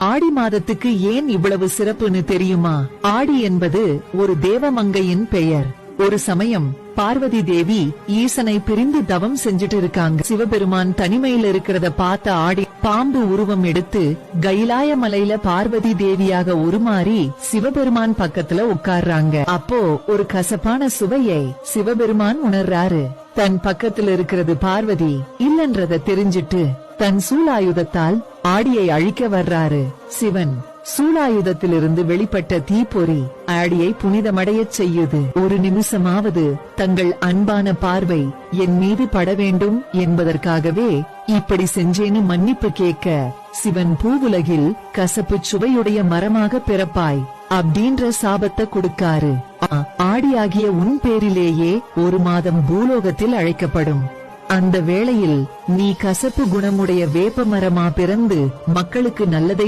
ஆடி மாதத்துக்கு ஏன் இவ்வளவு சிறப்புன்னு தெரியுமா? ஆடி என்பது ஒரு தேவமங்கையின் பெயர். ஒரு சமயம் பார்வதி தேவி ஈசனை பிரிந்து தவம் செஞ்சுட்டு இருக்காங்க. சிவபெருமான் தனிமையில இருக்கிறத பார்த்த ஆடி பாம்பு உருவம் எடுத்து கைலாய மலையில பார்வதி தேவியாக உருமாறி சிவபெருமான் பக்கத்துல உட்கார்றாங்க. அப்போ ஒரு கசப்பான சுவையை சிவபெருமான் உணர்றாரு. தன் பக்கத்துல இருக்கிறது பார்வதி இல்லன்றத தெரிஞ்சிட்டு தன் சூலாயுதத்தால் ஆடியை அழிக்க வர்றாரு. சிவன் சூலாயுதத்திலிருந்து வெளிப்பட்ட தீப்பொறி ஆடியை புனிதமடையச் செய்யுது. ஒரு நிமிஷமாவது தங்கள் அன்பான பார்வை என் மீது பட வேண்டும் என்பதற்காகவே இப்படி செஞ்சேன்னு மன்னிப்பு கேட்க சிவன் பூவுலகில் கசப்பு சுவையுடைய மரமாக பிறப்பாய் அப்படின்ற சாபத்தை கொடுக்காரு. ஆடியாகிய உன் பேரிலேயே ஒரு மாதம் பூலோகத்தில் அழைக்கப்படும். அந்த வேளையில் நீ கசப்பு குணமுடைய வேப்ப மரமா பிறந்து மக்களுக்கு நல்லதை